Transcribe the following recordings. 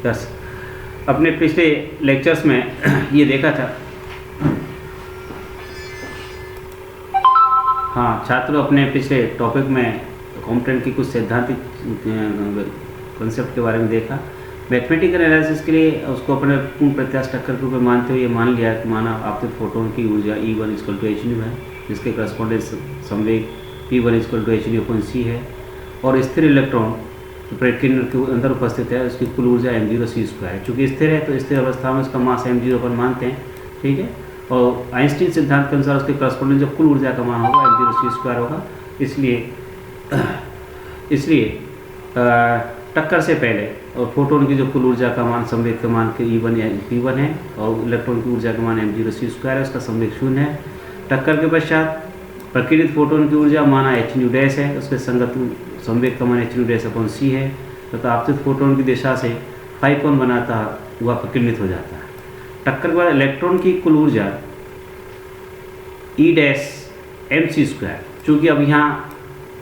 Yes, अपने पिछले lectures में ये देखा था। हाँ छात्रों, अपने पिछले टॉपिक में कंपोनेंट की कुछ सैद्धांतिक कॉन्सेप्ट के बारे में देखा। मैथमेटिकल एनालिसिस के लिए उसको अपने पूर्ण प्रत्यास्थ टक्कर के रूप में मानते हुए ये मान लिया कि माना आपके फोटोन की ऊर्जा E1 = hν है, जिसके करस्पॉन्डेंस संवेग P1 = hν/c है, और स्थिर इलेक्ट्रॉन जो प्रकीर्णक के अंदर उपस्थित है उसकी कुल ऊर्जा m0c² है। चूँकि स्थिर है तो स्थिर अवस्था में उसका मास m0 पर मानते हैं, ठीक है। और आइंस्टीन सिद्धांत के अनुसार उसके करस्पॉन्डेंस जो कुल ऊर्जा का मान होगा m0c² होगा। इसलिए टक्कर से पहले और फोटोन की जो कुल ऊर्जा का मान संवेग के मान के E1 या P1 है, और इलेक्ट्रॉन की ऊर्जा का मान m0c² है, उसका संवेग 0 है। टक्कर के पश्चात प्रकीर्णित फोटोन की ऊर्जा माना hν' है, उसके संगत संवेग का मान hν'/c है, तथा आपतित फोटोन की दिशा से फाई कोण बनाता हुआ प्रकीर्णित हो जाता है। टक्कर के बाद इलेक्ट्रॉन की कुल ऊर्जा E'(mc²), चूँकि अब यहाँ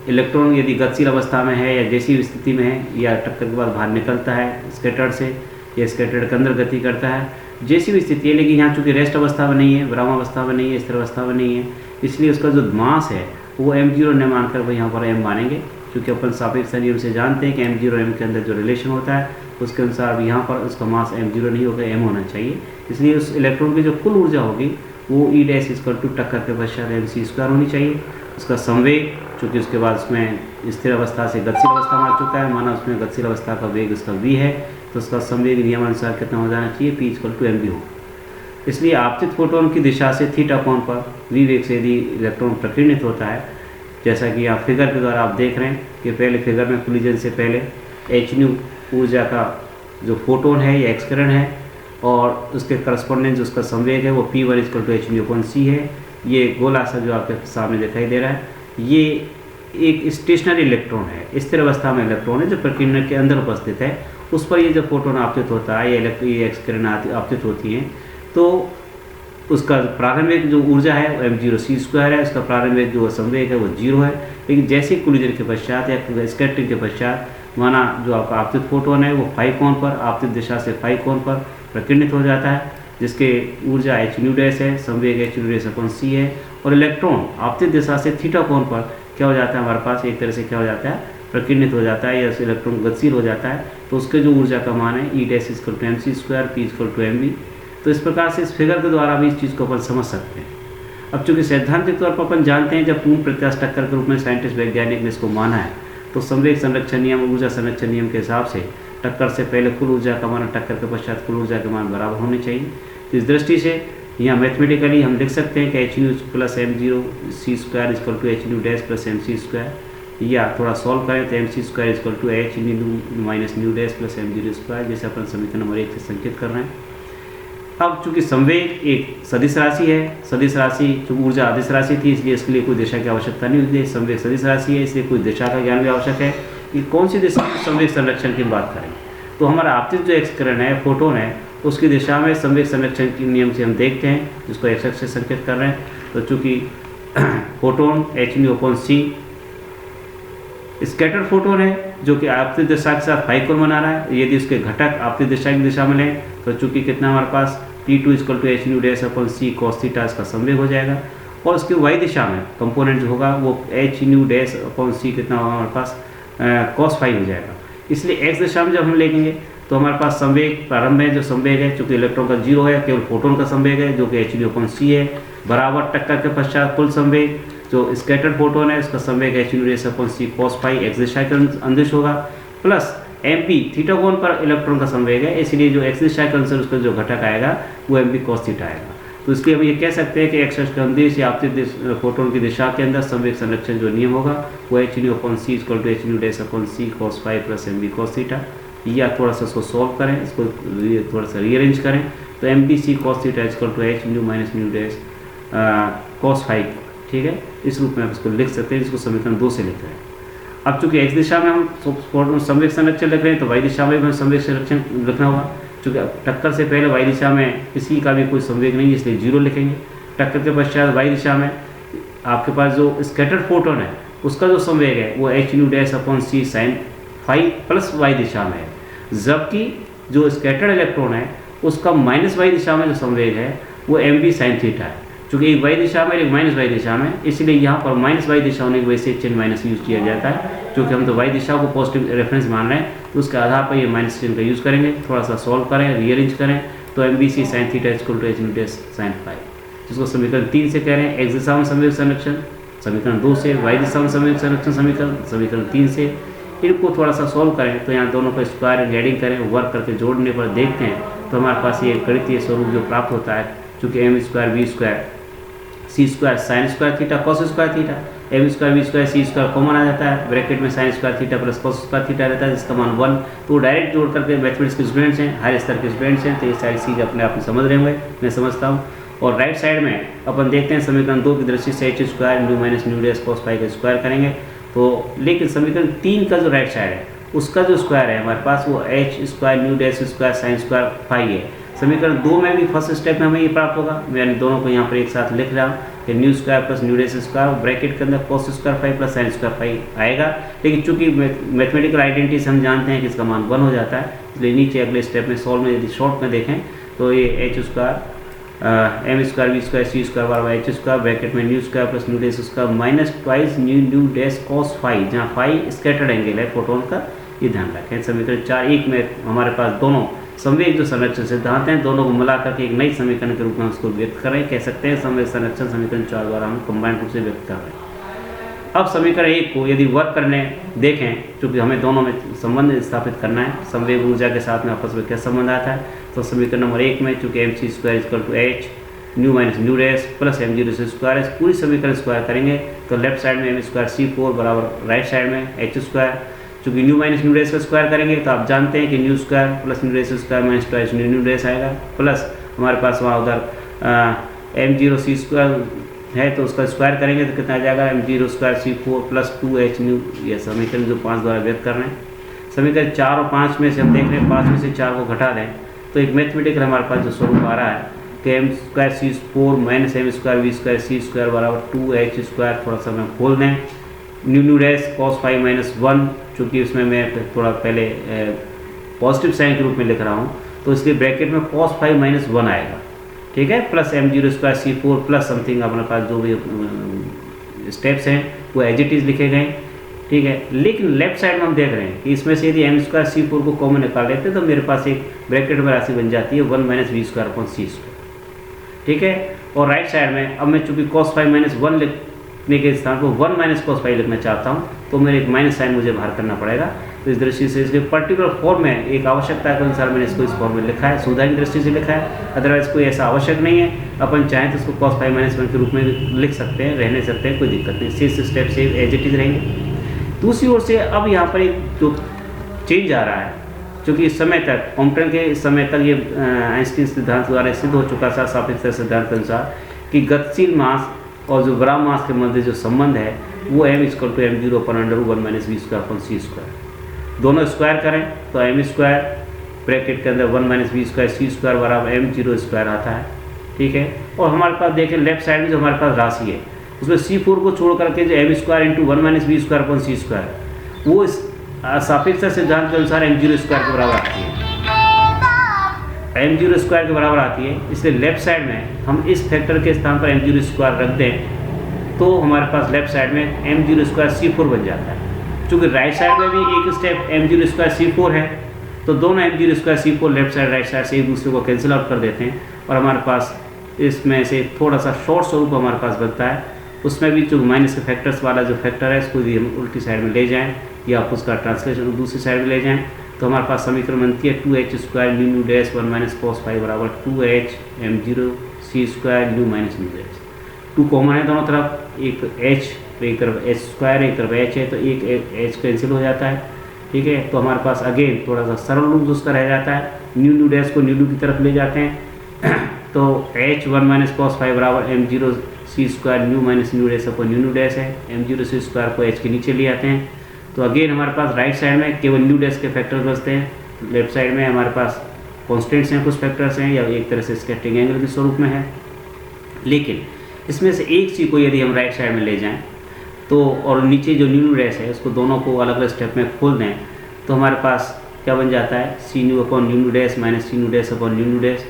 इलेक्ट्रॉन यदि गतिशील अवस्था में है या जैसी स्थिति में है, या टक्कर के बाद बाहर निकलता है स्कैटर्ड से, या स्कैटर्ड के अंदर गति करता है, जैसी भी स्थिति है, लेकिन यहाँ चूँकि रेस्ट अवस्था में नहीं है, विराम अवस्था में नहीं है, स्थिर अवस्था में नहीं है, इसलिए उसका जो मास है वो m0 न मानकर वह यहाँ पर m मानेंगे। क्योंकि अपन सापेक्ष नियम से जानते हैं कि m0 m के अंदर जो रिलेशन होता है उसके अनुसार यहाँ पर उसका मास m0 नहीं होगा, m होना चाहिए। इसलिए उस इलेक्ट्रॉन की जो कुल ऊर्जा होगी वो E' = टक्कर के पश्चात mc² होनी चाहिए। उसका संवेग, चूँकि उसके बाद उसमें स्थिर अवस्था से गतिशील अवस्था में आ चुका है, माना उसमें गतिशील अवस्था का वेग उसका v है, तो उसका संवेग नियमानुसार कितना हो जाना चाहिए, P = mv हो। इसलिए आपतित फोटोन की दिशा से थीटा कोण पर v वेग से यदि इलेक्ट्रॉन प्रकीर्णित होता है, जैसा कि आप फिगर के द्वारा आप देख रहे हैं कि पहले फिगर में कोलिजन से पहले hν ऊर्जा का जो फोटोन है या एक्सकिरण है, और उसके करस्पॉन्डेंस उसका संवेग है वो P1 = hν/c है। ये गोला सा जो आपके सामने दिखाई दे रहा है, ये एक स्टेशनरी इलेक्ट्रॉन है, स्थिर अवस्था में इलेक्ट्रॉन है जो प्रकीर्णक के अंदर उपस्थित है। उस पर ये जब फोटोन आपतित होता है या ये एक्सकिरण आपतित होती हैं, तो उसका प्रारंभिक जो ऊर्जा है वो m0c² है, उसका प्रारंभिक जो संवेग है वो 0 है। लेकिन जैसे कोलिजन के पश्चात या स्कैटरिंग के पश्चात माना जो आपका आपतित फोटोन है वो फाई कोण पर, आपतित दिशा से फाई कोण पर प्रकीर्णित हो जाता है, जिसके ऊर्जा hν' है, संवेग hν'/c है, और इलेक्ट्रॉन आपतित दिशा से थीटा कोण पर क्या हो जाता है, हमारे पास एक तरह से क्या हो जाता है, प्रकीर्णित हो जाता है, या इलेक्ट्रॉन गतिशील हो जाता है। तो उसके जो ऊर्जा का मान है E' = mc², P = mv। तो इस प्रकार से इस फिगर के द्वारा भी इस चीज़ को अपन समझ सकते हैं। अब चूँकि सैद्धांतिक तौर पर अपन जानते हैं, जब पूर्ण प्रत्यास्थ टक्कर के रूप में साइंटिस्ट वैज्ञानिक ने इसको माना है, तो संवेग संरक्षण नियम, ऊर्जा संरक्षण नियम के हिसाब से टक्कर से पहले कुल ऊर्जा का मान, टक्कर के पश्चात कुल ऊर्जा के मान बराबर होने चाहिए। तो इस दृष्टि से यहाँ मैथमेटिकली हम लिख सकते हैं कि hν + m0c² = hν'+mc², या थोड़ा सॉल्व करें तो mc² = hν-μ' + m0², जैसे अपन समीकरण नंबर 1 से संकेत कर रहे हैं। अब चूंकि संवेग एक सदिश राशि है, सदिश राशि चूँकि ऊर्जा अदिश राशि थी, इसलिए इसके लिए कोई दिशा की आवश्यकता नहीं होती है। संवेग सदिश राशि है, इसलिए कोई दिशा का ज्ञान भी आवश्यक है कि कौन सी दिशा में संवेग संरक्षण की बात करें। तो हमारा आपतित जो एक्सकिरण है, फोटोन है, उसकी दिशा में संवेग संरक्षण के नियम से हम देखते हैं, जिसको x से संकेत कर रहे हैं। तो चूँकि फोटोन hν/c स्कैटर फोटोन है, जो कि आपतित दिशा के साथ फाई कोण बना रहा है। यदि उसके घटक आपतित दिशा की दिशा में लें तो चूँकि कितना हमारे पास P2 = hν'/c cos θ इसका संवेग हो जाएगा, और उसके y दिशा में कंपोनेंट जो होगा वो hν'/c कितना होगा हमारे पास cos φ हो जाएगा। इसलिए x दिशा में जब हम लेंगे तो हमारे पास संवेग प्रारंभ में जो संवेग है, चूँकि इलेक्ट्रॉन का 0 है, केवल फोटोन का संवेग है जो कि hν/c है, बराबर टक्कर के पश्चात कुल संवेग जो स्कैटर्ड फोटोन है उसका संवेग hν'/c cos φ x दिशा के अंदिश होगा, प्लस mp थीटा कोण पर इलेक्ट्रॉन का संवेग है, इसलिए जो x दिशा के अनुसार उसका जो घटक आएगा वो mp cos θ आएगा। तो इसलिए हम ये कह सकते हैं कि x अक्ष के अंदिश या आपतित फोटोन की दिशा के अंदर संवेग संरक्षण जो नियम होगा वो hν/c = hν'/c cos φ + mp cos θ। या थोड़ा सा इसको सॉल्व करें, इसको थोड़ा सा रीअरेंज करें तो mp/c cos θ = hν-μ' cos φ, ठीक है। इस रूप में आप इसको लिख सकते हैं, जिसको समीकरण 2 से लिख रहे हैं। अब चूंकि x दिशा में हम संवेग संरक्षण लिख रहे हैं, तो y दिशा में भी हमें संवेग संरक्षण लिखना होगा। चूँकि टक्कर से पहले y दिशा में किसी का भी कोई संवेग नहीं है, इसलिए 0 लिखेंगे। टक्कर के पश्चात y दिशा में आपके पास जो स्कैटर्ड फोटोन है उसका जो संवेग है वो hν'/c sin φ + y दिशा में है, जबकि जो स्कैटर्ड इलेक्ट्रॉन है उसका माइनस वाई दिशा में जो संवेग है वो एम बी साइन थीटा है। चूँकि एक वाई दिशा में एक माइनस वाई दिशा में, इसलिए यहाँ पर माइनस वाई दिशा होने की वजह से चिन्ह माइनस यूज़ किया जाता है। क्योंकि हम तो वाई दिशा को पॉजिटिव रेफरेंस मान रहे हैं, तो उसके आधार पर ये माइनस चिन्ह का यूज़ करेंगे। थोड़ा सा सॉल्व करें, रीअरेंज करें, तो M B C sine theta equal to H nu dash sine phi, जिसको समीकरण 3 से कह रहे हैं। एक्स दिशा में संवेग संरक्षण समीकरण 2 से, वाई दिशा में संवेग संरक्षण समीकरण 3 से। इनको थोड़ा सा सॉल्व करें तो यहाँ दोनों को स्क्वायर एडिंग करें, वर्क करके जोड़ने पर देखते हैं तो हमारे पास ये गणितीय स्वरूप जो प्राप्त होता है, चूँकि M square V square C square sine square theta cos square theta, M square V square C square common आ जाता है, ब्रैकेट में sine square theta plus cos square theta रहता है, जिसका मान 1। तो डायरेक्ट जोड़ करके मैथमेटिक्स के स्टूडेंट्स हैं, हायर स्तर के स्टूडेंट्स हैं, तो ये सारी चीज़ अपने आप में समझ रहे होंगे, मैं समझता हूँ। और राइट साइड में अपन देखते हैं समीकरण 2 की दृष्टि से H square nu minus nu dash cos phi का स्क्वायर करेंगे। तो लेकिन समीकरण 3 का जो राइट साइड है उसका जो स्क्वायर है हमारे पास वो H square nu dash square sine square phi है। समीकरण 2 में भी फर्स्ट स्टेप में हमें ये प्राप्त होगा। मैं दोनों को यहाँ पर एक साथ लिख रहा हूँ कि nu square plus nu dash square, bracket के अंदर cos square phi plus sine square phi आएगा। लेकिन चूंकि मैथमेटिकल आइडेंटिटी से हम जानते हैं कि इसका मान 1 हो जाता है, इसलिए नीचे अगले स्टेप में सॉल्व में यदि शॉर्ट में देखें तो ये H square M square V square C square बराबर एच स्क्वायर, ब्रैकेट में nu square plus nu dash square minus twice nu dash cos phi, जहाँ फाई स्कैटर्ड एंगल है फोटोन का, ये ध्यान रखें। समीकरण 4.1 में हमारे पास दोनों संवेग जो संरक्षण सिद्धांत हैं दोनों को मिला करके एक नई समीकरण के रूप में उसको व्यक्त करें, कह सकते हैं संवेग संरक्षण समीकरण 4 द्वारा हम कंबाइंड रूप से व्यक्त कर रहे हैं। अब समीकरण 1 को यदि वर्क करने देखें, चूँकि हमें दोनों में संबंध स्थापित करना है, संवेग ऊर्जा के साथ में आपस में क्या संबंध आता है, तो समीकरण नंबर 1 में चूँकि M C square equal to H nu minus nu dash plus M zero C square, पूरी समीकरण स्क्वायर करेंगे तो लेफ्ट साइड में एम स्क्वायर सी 4 बराबर राइट साइड में एच स्क्वायर। चूँकि न्यू माइनस न्यू डैश का स्क्वायर करेंगे तो आप जानते हैं कि nu square plus nu dash square minus twice nu dash आएगा, प्लस हमारे पास वहाँ उधर एम जीरो सी स्क्वायर है तो उसका स्क्वायर करेंगे तो कितना आ जाएगा M zero square C 4 plus 2h new, ये समीकरण जो 5 द्वारा व्यक्त कर रहे हैं। समीकरण 4 और 5 में से हम देख रहे हैं 5 में से 4 को घटा दें तो एक मैथमेटिकल हमारे पास जो स्वरूप आ रहा है कि M square C 4 minus M square V square C square बराबर 2h स्क्वायर, थोड़ा सा मैं खोल दें, nu dash cos phi minus 1, चूँकि उसमें मैं थोड़ा पहले पॉजिटिव साइन के रूप में लिख रहा हूँ तो इसलिए ब्रैकेट में कॉस फाई माइनस 1 आएगा, ठीक है, plus M zero square C 4 plus something अपने पास जो भी स्टेप्स हैं वो एज इट इज़ लिखे गए, ठीक है। लेकिन लेफ्ट साइड में हम देख रहे हैं कि इसमें से यदि एम स्क्वायर सी 4 को कॉमन निकाल लेते हैं तो मेरे पास एक ब्रैकेट में राशि बन जाती है 1 minus V square upon C square, ठीक है। और राइट साइड में अब मैं चूँकि कॉस फाई माइनस 1 लिखने के स्थान पर 1 माइनस कॉस फाई लिखना चाहता हूँ तो मेरे एक माइनस साइन मुझे बाहर करना पड़ेगा। तो इस दृष्टि से इसके पर्टिकुलर फॉर्म में एक आवश्यकता के अनुसार मैंने इसको इस फॉर्म में लिखा है, सुविधा की दृष्टि से लिखा है, अदरवाइज कोई ऐसा आवश्यक नहीं है। अपन चाहें तो इसको कॉस फाई माइनस 1 के रूप में लिख सकते हैं, रहने सकते हैं, कोई दिक्कत नहीं, शेष स्टेप से एज इट इज रहेंगे। दूसरी ओर से अब यहाँ पर एक जो चेंज आ रहा है, क्योंकि इस समय तक कॉम्पटन के इस समय तक ये आइंस्टीन सिद्धांत द्वारा सिद्ध हो चुका था सापेक्षता सिद्धांत के अनुसार कि गतिशील मास और जो विराम मास के मध्य जो संबंध है वो M equal to M zero upon under 1 minus V square upon C square, दोनों स्क्वायर करें तो एम स्क्वायर ब्रैकेट के अंदर 1 minus V square C square बराबर एम जीरो स्क्वायर आता है, ठीक है। और हमारे पास देखें लेफ्ट साइड में जो हमारे पास राशि है उसमें सी 4 को छोड़ करके जो M square into 1 minus V square upon C square वो इस सापेक्षता सिद्धांत के अनुसार एम जीरो स्क्वायर के बराबर आती है, एम जीरो स्क्वायर के बराबर आती है। इसलिए लेफ्ट साइड में हम इस फैक्टर के स्थान पर एम जीरो स्क्वायर रख दें तो हमारे पास लेफ्ट साइड में एम जीरो स्क्वायर सी 4 बन जाता है। चूँकि राइट साइड में भी एक step M zero square C 4 है तो दोनों M zero square C 4 left side right side से एक दूसरे को कैंसिल आउट कर देते हैं और हमारे पास इसमें से थोड़ा सा शॉर्ट स्वरूप हमारे पास बनता है। उसमें भी जो माइनस के फैक्टर्स वाला जो फैक्टर है उसको भी हम उल्टी साइड में ले जाएँ या आप उसका ट्रांसलेशन दूसरी साइड में ले जाएँ तो हमारे पास समीकरण बनती है 2h square nu nu dash 1 minus cos phi बराबर 2h M zero C square nu minus nu dash, 2 common है दोनों तरफ, एक h तो एक तरफ एच स्क्वायर एक तरफ एच है तो एक एच कैंसिल हो जाता है, ठीक है। तो हमारे पास अगेन थोड़ा सा सरल रूप उसका रह जाता है, न्यू डैश को न्यू की तरफ ले जाते हैं तो एच 1 माइनस कॉस फाई बराबर M zero C square nu minus nu dash upon nu dash है, एम जीरो सी स्क्वायर को एच के नीचे ले आते हैं तो अगेन हमारे पास राइट साइड में केवल न्यू डैश के फैक्टर्स बचते हैं, लेफ्ट साइड में हमारे पास कॉन्स्टेंट्स हैं, कुछ फैक्टर्स हैं या एक तरह से स्कैटरिंग एंगल के स्वरूप में है। लेकिन इसमें से एक सी को यदि हम राइट साइड में ले जाएं तो और नीचे जो न्यू डैश है उसको दोनों को अलग अलग स्टेप में खोल दें तो हमारे पास क्या बन जाता है, C nu upon nu dash minus C nu dash upon nu dash.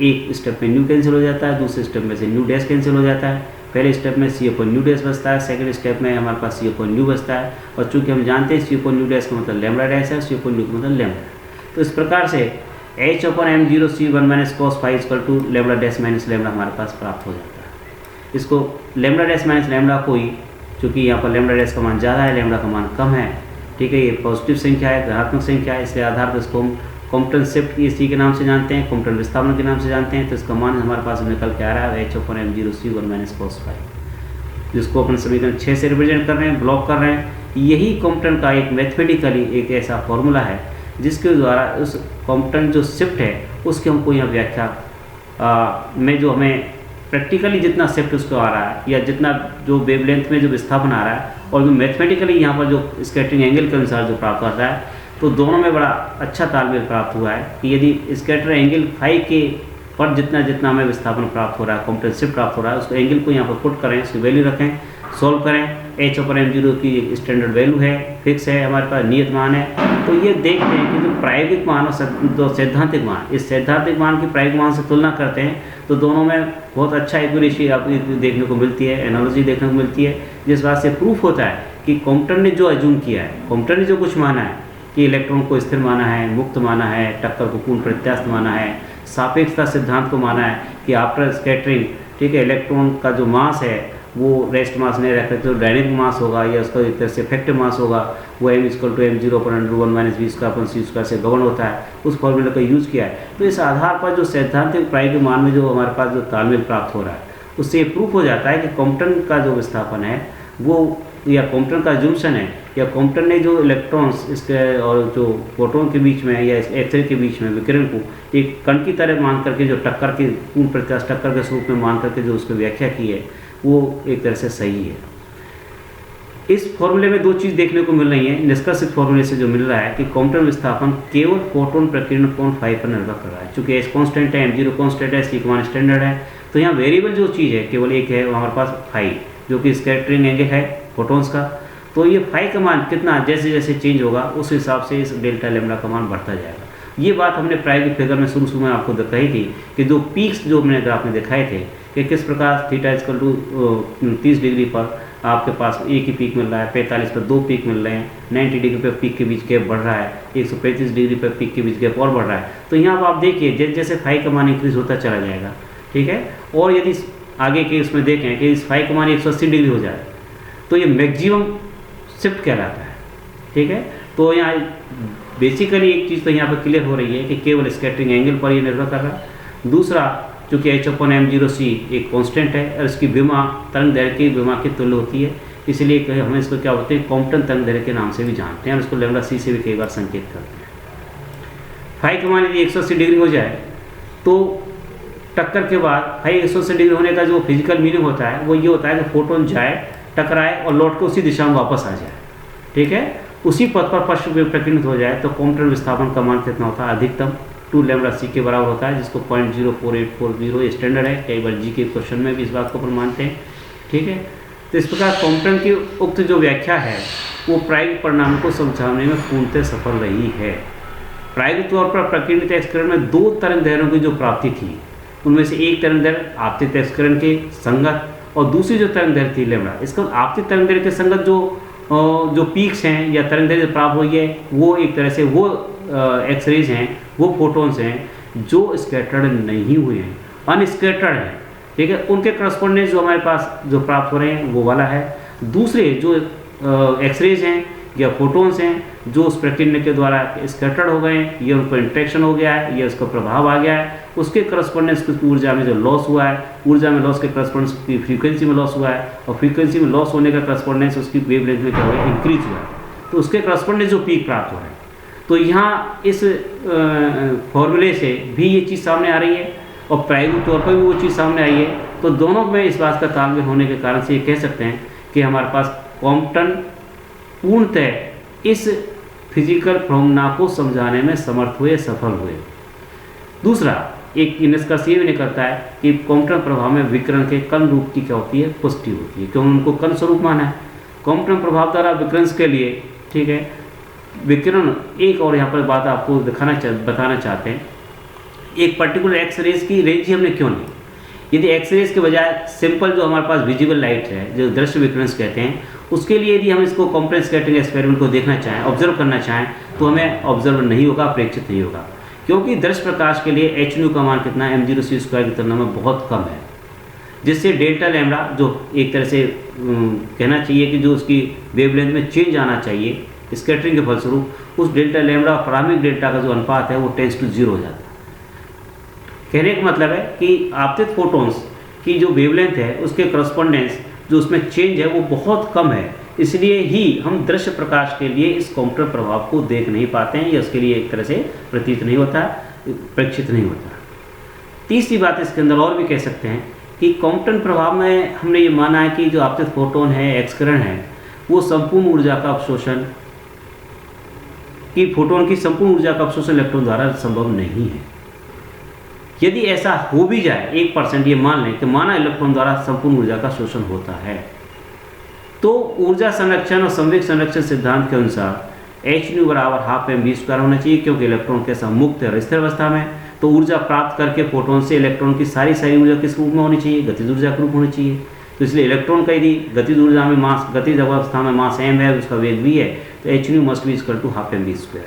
एक स्टेप में न्यू कैंसिल हो जाता है, दूसरे स्टेप में से न्यू डैश कैंसिल हो जाता है। पहले स्टेप में सी अपॉन न्यू डैश बचता है, सेकंड स्टेप में हमारे पास सी अपॉन न्यू बचता है। और चूंकि हम जानते हैं सी अपॉन न्यू डैश का मतलब लैम्बडा डैश है, सी अपॉन न्यू का मतलब लैम्बडा। तो इस प्रकार से H upon M zero C one minus cos phi equal to lambda dash minus lambda हमारे पास प्राप्त हो जाता है। इसको लैम्बडा डैश माइनस लैम्बडा को ही, चूँकि यहाँ पर लैम्बडा डैश का मान ज़्यादा है, लैम्बडा का मान कम है, ठीक है, ये पॉजिटिव संख्या है, धनात्मक संख्या है, इसलिए आधार पर इसको हम कॉम्पटन शिफ्ट इसी के नाम से जानते हैं, कॉम्पटन विस्थापन के नाम से जानते हैं। तो इसका मान हमारे पास निकल के आ रहा है H upon M zero C one minus cos five, जिसको अपन समीकरण 6 से रिप्रेजेंट कर रहे हैं, ब्लॉक कर रहे हैं। यही कॉम्पटन का एक मैथमेटिकली एक ऐसा फॉर्मूला है जिसके द्वारा उस कॉम्पटन जो शिफ्ट है उसकी हमको यहाँ व्याख्या में जो हमें प्रैक्टिकली जितना शिफ्ट उसको आ रहा है या जितना जो वेवलेंथ में जो विस्थापन आ रहा है और जो मैथमेटिकली यहाँ पर जो स्कैटरिंग एंगल के अनुसार जो प्राप्त होता है, तो दोनों में बड़ा अच्छा तालमेल प्राप्त हुआ है कि यदि स्कैटर एंगल फाई के पर जितना हमें विस्थापन प्राप्त हो रहा है, कॉम्पटन शिफ्ट प्राप्त हो रहा है, उसको एंगल को यहाँ पर पुट करें, उसकी वैल्यू रखें, सॉल्व करें। एच ओपर एम जीरो की स्टैंडर्ड वैल्यू है, फिक्स है, हमारे पास नियत मान है। तो ये देखते हैं कि जो प्रायोगिक मान और सैद्धांतिक मान, इस सैद्धांतिक मान की प्रायोगिक मान से तुलना करते हैं तो दोनों में बहुत अच्छा एक्यूरेसी आपको देखने को मिलती है, एनालॉजी देखने को मिलती है, जिस बात से प्रूफ होता है कि कॉम्पटन ने जो अज्यूम किया है, कॉम्पटन ने जो कुछ माना है कि इलेक्ट्रॉन को स्थिर माना है, मुक्त माना है, टक्कर को पूर्ण प्रत्यास्थ माना है, सापेक्षता सिद्धांत को माना है कि आफ्टर स्कैटरिंग, ठीक है, इलेक्ट्रॉन का जो मास है वो रेस्ट मास नहीं रख सकते, तो डायनेमिक मास होगा या उसका एक तरह से इफेक्टिव मास होगा, वो M equal to M zero पर under one minus V square upon C square से गवर्न होता है, उस फॉर्मूले का यूज़ किया है। तो इस आधार पर जो सैद्धांतिक प्रायोगिक मान में जो हमारे पास जो तालमेल प्राप्त हो रहा है, उससे ये प्रूफ हो जाता है कि कॉम्पटन का जो विस्थापन है वो, या कॉम्पटन का जंक्शन है, या कॉम्पटन ने जो इलेक्ट्रॉन्स इसके और जो प्रोटॉन के बीच में या एक्सरे के बीच में विकिरण को एक कण की तरह मान करके जो टक्कर के पूर्ण प्रत्यास्थ टक्कर के स्वरूप में मान करके जो उसकी व्याख्या की है, वो एक तरह से सही है। इस फॉर्मूले में दो चीज़ देखने को मिल रही है, निष्कर्ष फॉर्मूले से जो मिल रहा है कि कॉम्पटन विस्थापन केवल फोटोन प्रकीर्ण कोण फाई पर निर्भर कर रहा है। चूंकि एच कॉन्स्टेंट है, एम जीरो कॉन्स्टेंट है, सी का मान स्टैंडर्ड है, तो यहाँ वेरिएबल जो चीज़ है केवल एक है, हमारे पास फाई, जो कि स्कैटरिंग एंगल है फोटोन्स का। तो ये फाई का मान कितना जैसे जैसे चेंज होगा उस हिसाब से इस डेल्टा लैम्बडा का मान बढ़ता जाएगा। ये बात हमने प्रायोगिक फिगर में शुरू में आपको कही थी कि जो पीक्स जो मैंने ग्राफ में दिखाए थे कि किस प्रकार थीटा इक्वल टू 30 डिग्री पर आपके पास एक ही पीक मिल रहा है, 45 पर दो पीक मिल रहे हैं, 90 डिग्री पर पीक के बीच गैप बढ़ रहा है, 135 डिग्री पर पीक के बीच गैप और बढ़ रहा है। तो यहाँ पर आप देखिए जैसे जैसे फाई का मान इंक्रीज होता चला जाएगा, ठीक है। और यदि आगे के इसमें देखें कि इस फाई का मान 180 डिग्री हो जाए तो ये मैक्सिमम शिफ्ट कहलाता है, ठीक है। तो यहाँ बेसिकली एक चीज़ तो यहाँ पर क्लियर हो रही है कि केवल स्कैटरिंग एंगल पर ये निर्भर कर रहा है। दूसरा, चूँकि एच अपन एम जीरो सी एक कांस्टेंट है और इसकी विमा तरंग दैर्घ्य की विमा की तुल्य होती है, इसलिए हम इसको क्या होते हैं कॉम्पटन तरंग दैर्घ्य के नाम से भी जानते हैं और इसको लैम्बडा सी से भी कई बार संकेत करते हैं। फाई का मान यदि 180 डिग्री हो जाए तो टक्कर के बाद फाई 180 डिग्री होने का जो फिजिकल मीनिंग होता है वो ये होता है कि फोटोन जाए, टकराए और लौट के उसी दिशा में वापस आ जाए, ठीक है, उसी पथ पर पश्च प्रकीर्णित हो जाए। तो कॉम्पटन विस्थापन का मान कितना होता है, अधिकतम 2 लैम्बडा सी के बराबर होता है, जिसको 0.04840 स्टैंडर्ड है। कई बार जी के क्वेश्चन में भी इस बात को अपन मानते हैं, ठीक है। तो इस प्रकार कॉम्पटन की उक्त जो व्याख्या है वो प्रायोगिक परिणाम को समझाने में पूर्णतः सफल रही है। प्रायोगिक तौर पर प्रकीर्णित एक्सकरण में 2 तरंग दैर्घ्यों की जो प्राप्ति थी, उनमें से एक तरंग दैर्घ्य आपतित एक्सकरण के संगत और दूसरी जो तरंग दैर्घ्य थी लैम्बडा, इसका आपतित तरंग दैर्घ्य के संगत जो पीक्स हैं या तरंग दैर्घ्य प्राप्त हुई है वो एक तरह से वो एक्सरेज हैं, वो फोटोन्स हैं जो स्कैटर्ड नहीं हुए हैं, अनस्कैटर्ड हैं, ठीक है। उनके करस्पॉन्डेंस जो हमारे पास जो प्राप्त हो रहे हैं वो वाला है। दूसरे जो एक्सरेज हैं या फोटोन्स हैं जो उस प्रकीर्ण के द्वारा स्कैटर्ड हो गए हैं, ये उनको इंट्रैक्शन हो गया है या उसका प्रभाव आ गया है, उसके करस्पॉन्डेंस कुछ ऊर्जा में जो लॉस हुआ है, ऊर्जा में लॉस के करस्पॉन्डेंस की फ्रीक्वेंसी में लॉस हुआ है और फ्रीक्वेंसी में लॉस होने का करस्पॉन्डेंस उसकी वेवलेंथ में क्या हुआ है, इंक्रीज हुआ है, तो उसके करस्पॉन्डेंस जो पीक प्राप्त हो रहे हैं। तो यहाँ इस फॉर्मूले से भी ये चीज़ सामने आ रही है और प्रायोगिक तौर पर भी वो चीज़ सामने आई है। तो दोनों में इस बात का तालमेल होने के कारण से ये कह सकते हैं कि हमारे पास कॉम्पटन पूर्णतः इस फिजिकल फिनोमेना को समझाने में समर्थ हुए, सफल हुए। दूसरा एक निष्कर्ष ये भी निकलता है कि कॉम्पटन प्रभाव में विकिरण के कण रूप की क्या होती है, पुष्टि होती है, क्योंकि उनको कण स्वरूप माना है। कॉम्पटन प्रभाव द्वारा विकिरण के लिए, ठीक है, विकिरण, एक और यहाँ पर बात आपको बताना चाहते हैं, एक पर्टिकुलर एक्स रेज की रेंज ही हमने क्यों ली। यदि एक्स रेज के बजाय सिंपल जो हमारे पास विजिबल लाइट है, जो दृश्य विकिरण कहते हैं, उसके लिए यदि हम इसको कॉम्प्लेक्स स्कैटरिंग एक्सपेरिमेंट को देखना चाहें, ऑब्जर्व करना चाहें, तो हमें ऑब्जर्व नहीं होगा, प्रेक्षित नहीं होगा, क्योंकि दृश्य प्रकाश के लिए एच न्यू का मान कितना है, m0c² की तुलना में बहुत कम है, जिससे डेल्टा लैम्बडा जो एक तरह से कहना चाहिए कि जो उसकी वेवलेंथ में चेंज आना चाहिए स्कैटरिंग के फलस्वरूप, उस डेल्टा लैम्बडा प्रारंभिक डेल्टा का जो अनुपात है वो 10:0 हो जाता है। कहने का मतलब है कि आपतित फोटॉन्स की जो वेवलेंथ है उसके करस्पॉन्डेंस जो उसमें चेंज है वो बहुत कम है, इसलिए ही हम दृश्य प्रकाश के लिए इस कॉम्प्टर प्रभाव को देख नहीं पाते हैं, या उसके लिए एक तरह से प्रतीत नहीं होता, प्रेक्षित नहीं होता। तीसरी बात इसके अंदर और भी कह सकते हैं कि कॉम्प्टन प्रभाव में हमने ये माना है कि जो आपतित फोटोन है, एक्सकिरण है, वो संपूर्ण ऊर्जा का अवशोषण फोटोन की संपूर्ण ऊर्जा का अवशोषण इलेक्ट्रॉन द्वारा संभव नहीं है। यदि ऐसा हो भी जाए 1%, ये मान लें कि माना इलेक्ट्रॉन द्वारा संपूर्ण ऊर्जा का शोषण होता है, तो ऊर्जा संरक्षण और संवेग संरक्षण सिद्धांत के अनुसार h बराबर 12mv² होना चाहिए, क्योंकि इलेक्ट्रॉन कैसा मुक्त है स्थिर अवस्था में, तो ऊर्जा प्राप्त करके फोटोन से इलेक्ट्रॉन की सारी ऊर्जा किस रूप में होनी चाहिए, गतिज ऊर्जा के रूप में होनी चाहिए। तो इसलिए इलेक्ट्रॉन का यदि गतिज ऊर्जा में गतिज अवस्था में मास m है, उसका वेग v है, तो h must be equal to 12mv²।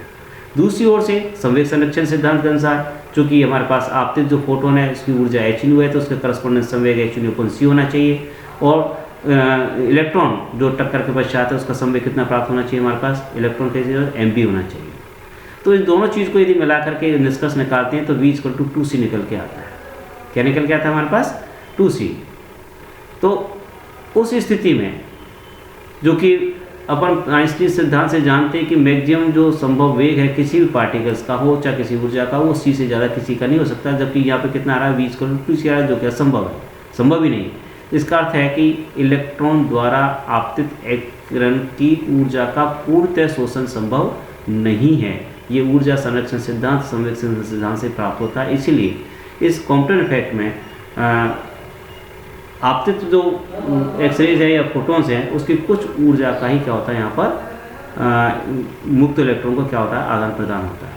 दूसरी ओर से संवेग संरक्षण सिद्धांत के अनुसार, चूंकि हमारे पास आपतित जो फोटोन है उसकी ऊर्जा h है, तो उसके करस्पॉन्डेंस संवेग h/c होना चाहिए, और इलेक्ट्रॉन जो टक्कर के पश्चात है उसका संवेग कितना प्राप्त होना चाहिए, हमारे पास इलेक्ट्रॉन का mb होना चाहिए। तो इस दोनों चीज़ को यदि मिला करके निष्कर्ष निकालते हैं तो v = 2c निकल के आता है। क्या निकल के आता है हमारे पास? 2c। तो उस स्थिति में जो कि अपन आइंस्टीन सिद्धांत से जानते हैं कि मैक्सिमम जो संभव वेग है किसी भी पार्टिकल्स का हो चाहे किसी ऊर्जा का, वो c से ज़्यादा किसी का नहीं हो सकता, जबकि यहाँ पे कितना आ रहा है, v = 2c आ रहा है, जो कि असंभव है, संभव ही नहीं। इसका अर्थ है कि इलेक्ट्रॉन द्वारा आपतित एक्सकिरण की ऊर्जा का पूर्णतः शोषण संभव नहीं है। ये ऊर्जा संरक्षण सिद्धांत, संवेग संरक्षण सिद्धांत से प्राप्त होता है। इसीलिए इस कॉम्प्टन इफेक्ट में आपतित जो एक्सरेज है या फोटॉन्स हैं उसकी कुछ ऊर्जा का ही क्या होता है यहाँ पर मुक्त इलेक्ट्रॉन को क्या होता है, आदान प्रदान होता है।